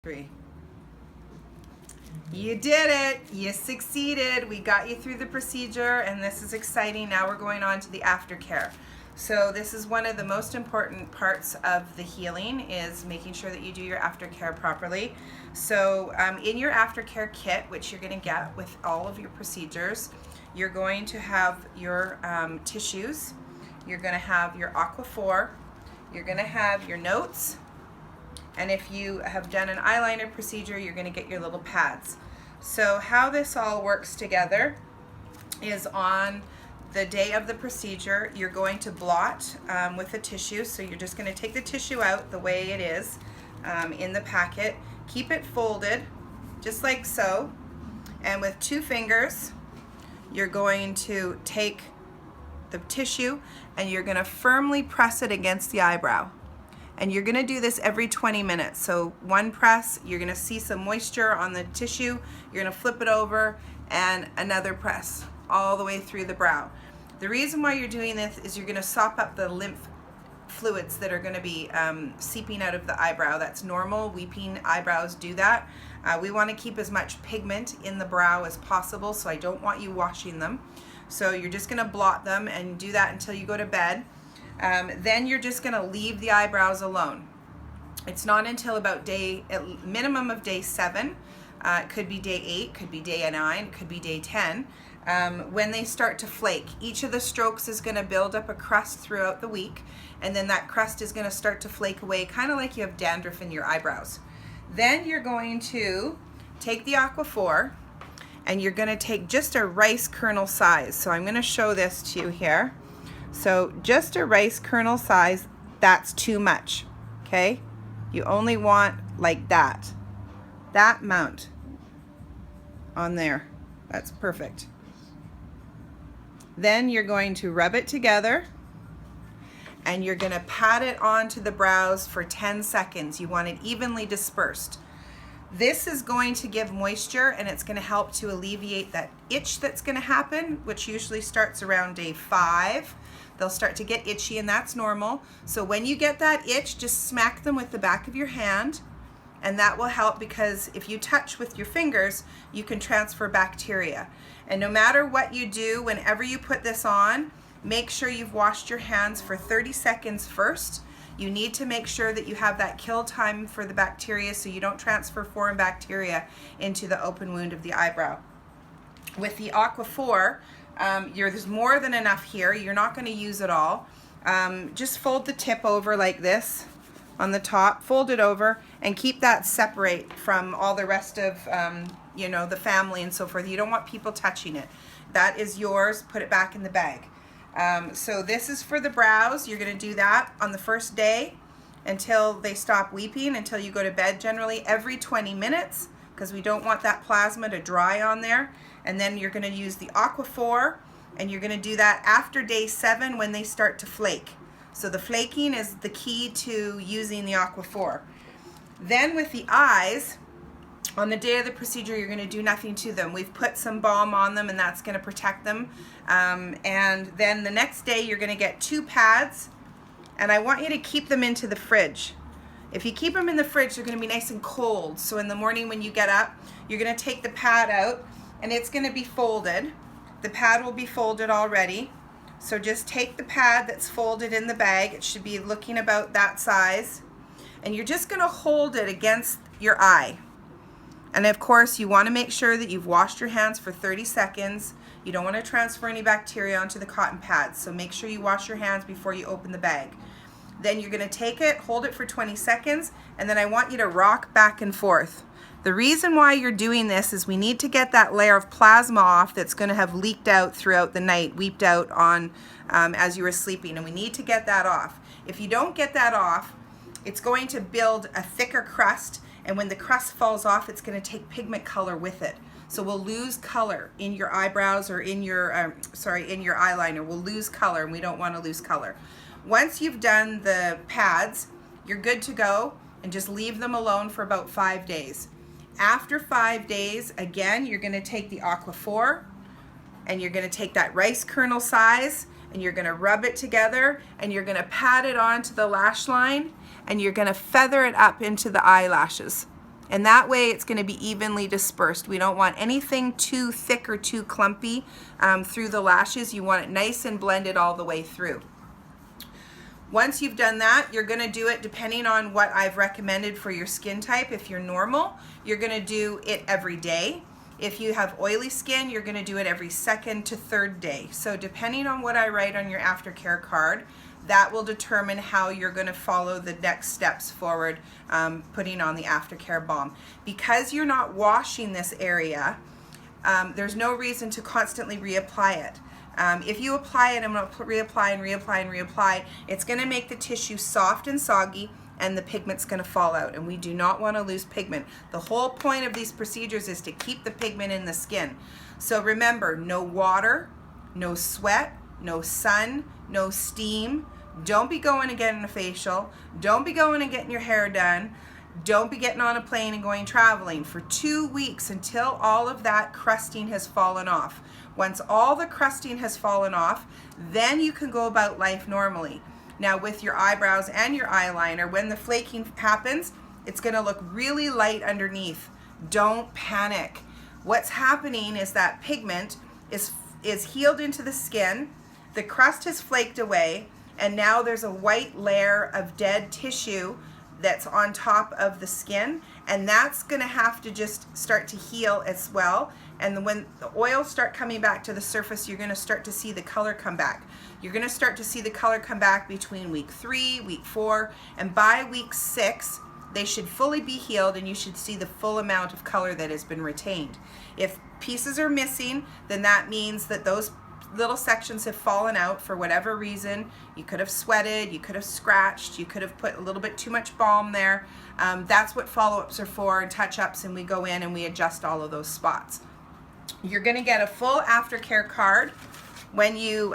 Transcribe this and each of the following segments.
3. You did it. You succeeded. We got you through the procedure, and this is exciting. Now we're going on to the aftercare. So this is one of the most important parts of the healing, is making sure that you do your aftercare properly. So in your aftercare kit, which you're going to get with all of your procedures, you're going to have your tissues, you're going to have your Aquaphor, you're going to have your notes, and if you have done an eyeliner procedure, you're going to get your little pads. So how this all works together is on the day of the procedure, you're going to blot with a tissue. So you're just going to take the tissue out the way it is in the packet, keep it folded just like so, and with 2 fingers you're going to take the tissue and you're going to firmly press it against the eyebrow. And you're going to do this every 20 minutes. So one press, you're going to see some moisture on the tissue, you're going to flip it over, and another press all the way through the brow. The reason why you're doing this is you're going to sop up the lymph fluids that are going to be seeping out of the eyebrow. That's normal. Weeping eyebrows do that. We want to keep as much pigment in the brow as possible, so I don't want you washing them. So you're just going to blot them and do that until you go to bed. Then you're just going to leave the eyebrows alone. It's not until about minimum of day 7, it could be day 8, could be day 9, could be day 10, when they start to flake. Each of the strokes is going to build up a crust throughout the week, and then that crust is going to start to flake away, kind of like you have dandruff in your eyebrows. Then you're going to take the Aquaphor, and you're going to take just a rice kernel size. So I'm going to show this to you here. So just a rice kernel size, that's too much, okay? You only want like that amount on there. That's perfect. Then you're going to rub it together and you're going to pat it onto the brows for 10 seconds. You want it evenly dispersed. This is going to give moisture, and it's going to help to alleviate that itch that's going to happen, which usually starts around day 5. They'll start to get itchy, and that's normal. So when you get that itch, just smack them with the back of your hand, and that will help, because if you touch with your fingers, you can transfer bacteria. And no matter what you do, whenever you put this on, make sure you've washed your hands for 30 seconds first. You need to make sure that you have that kill time for the bacteria, so you don't transfer foreign bacteria into the open wound of the eyebrow. With the Aquaphor, there's more than enough here. You're not going to use it all. Just fold the tip over like this on the top, fold it over, and keep that separate from all the rest of the family and so forth. You don't want people touching it. That is yours. Put it back in the bag. So this is for the brows. You're going to do that on the first day until they stop weeping, until you go to bed, generally every 20 minutes, because we don't want that plasma to dry on there. And then you're going to use the Aquaphor, and you're going to do that after day 7 when they start to flake. So the flaking is the key to using the Aquaphor. Then with the eyes, on the day of the procedure, you're going to do nothing to them. We've put some balm on them, and that's going to protect them. And then the next day, you're going to get 2 pads, and I want you to keep them into the fridge. If you keep them in the fridge, they're going to be nice and cold. So in the morning when you get up, you're going to take the pad out, and it's going to be folded. The pad will be folded already. So just take the pad that's folded in the bag. It should be looking about that size. And you're just going to hold it against your eye. And of course, you want to make sure that you've washed your hands for 30 seconds. You don't want to transfer any bacteria onto the cotton pads, so make sure you wash your hands before you open the bag. Then you're going to take it, hold it for 20 seconds, and then I want you to rock back and forth. The reason why you're doing this is we need to get that layer of plasma off that's going to have leaked out throughout the night, weeped out on as you were sleeping, and we need to get that off. If you don't get that off, it's going to build a thicker crust, and when the crust falls off, it's going to take pigment color with it. So we'll lose color in your eyebrows, or in your in your eyeliner. We'll lose color, and we don't want to lose color. Once you've done the pads, you're good to go, and just leave them alone for about 5 days. After 5 days, again, you're going to take the Aquaphor, and you're going to take that rice kernel size, and you're going to rub it together, and you're going to pat it onto the lash line, and you're going to feather it up into the eyelashes. And that way it's going to be evenly dispersed. We don't want anything too thick or too clumpy through the lashes. You want it nice and blended all the way through. Once you've done that, you're going to do it depending on what I've recommended for your skin type. If you're normal, you're going to do it every day. If you have oily skin, you're going to do it every second to third day. So depending on what I write on your Aftercare card, that will determine how you're going to follow the next steps forward, putting on the Aftercare balm. Because you're not washing this area, there's no reason to constantly reapply it. If you apply it and reapply and reapply and reapply, it's going to make the tissue soft and soggy, and the pigment's going to fall out, and we do not want to lose pigment. The whole point of these procedures is to keep the pigment in the skin. So remember, no water, no sweat, no sun, no steam. Don't be going and getting a facial. Don't be going and getting your hair done. Don't be getting on a plane and going traveling for 2 weeks until all of that crusting has fallen off. Once all the crusting has fallen off, then you can go about life normally. Now with your eyebrows and your eyeliner, when the flaking happens, it's going to look really light underneath. Don't panic. What's happening is that pigment is healed into the skin, the crust has flaked away, and now there's a white layer of dead tissue that's on top of the skin, and that's going to have to just start to heal as well. And when the oils start coming back to the surface, you're going to start to see the color come back. You're going to start to see the color come back between week 3, week 4, and by week 6, they should fully be healed, and you should see the full amount of color that has been retained. If pieces are missing, then that means that those little sections have fallen out for whatever reason. You could have sweated, you could have scratched, you could have put a little bit too much balm there. That's what follow-ups are for, and touch-ups, and we go in and we adjust all of those spots. You're going to get a full Aftercare card when you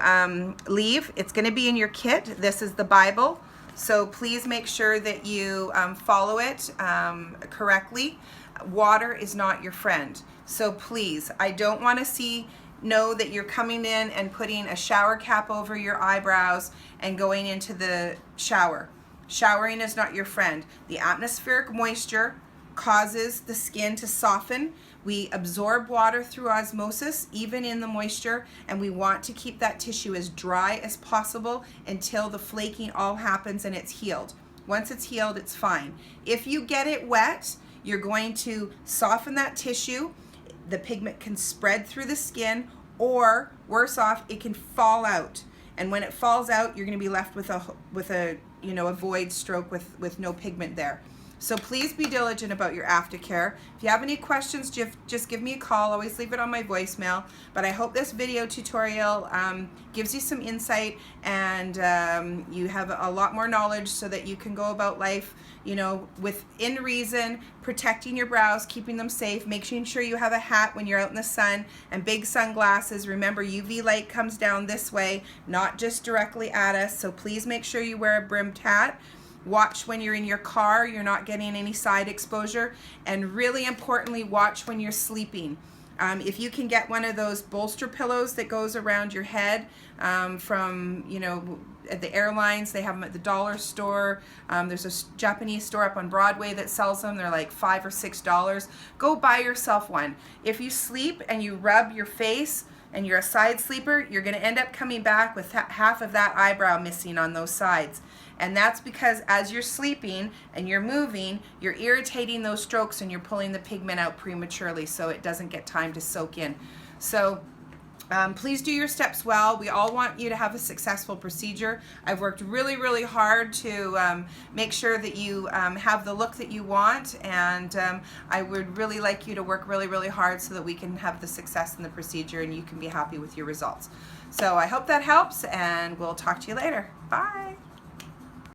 leave. It's going to be in your kit. This is the Bible, so please make sure that you follow it correctly. Water is not your friend, so please, I don't want to know that you're coming in and putting a shower cap over your eyebrows and going into the shower. Showering is not your friend. The atmospheric moisture causes the skin to soften. We absorb water through osmosis, even in the moisture, and we want to keep that tissue as dry as possible until the flaking all happens and it's healed. Once it's healed, it's fine. If you get it wet, you're going to soften that tissue. The pigment can spread through the skin, or worse off, it can fall out. And when it falls out, you're going to be left with a void stroke with no pigment there. So please be diligent about your Aftercare. If you have any questions, just give me a call. Always leave it on my voicemail. But I hope this video tutorial gives you some insight, and you have a lot more knowledge so that you can go about life, within reason, protecting your brows, keeping them safe, making sure you have a hat when you're out in the sun, and big sunglasses. Remember, UV light comes down this way, not just directly at us, so please make sure you wear a brimmed hat. Watch when you're in your car, you're not getting any side exposure, and really importantly, watch when you're sleeping. If you can get one of those bolster pillows that goes around your head from, at the airlines, they have them at the dollar store. There's a Japanese store up on Broadway that sells them. They're like $5 or $6. Go buy yourself one. If you sleep and you rub your face and you're a side sleeper, you're going to end up coming back with half of that eyebrow missing on those sides. And that's because as you're sleeping and you're moving, you're irritating those strokes and you're pulling the pigment out prematurely, so it doesn't get time to soak in. So please do your steps well. We all want you to have a successful procedure. I've worked really, really hard to make sure that you have the look that you want, and I would really like you to work really, really hard so that we can have the success in the procedure and you can be happy with your results. So I hope that helps, and we'll talk to you later. Bye.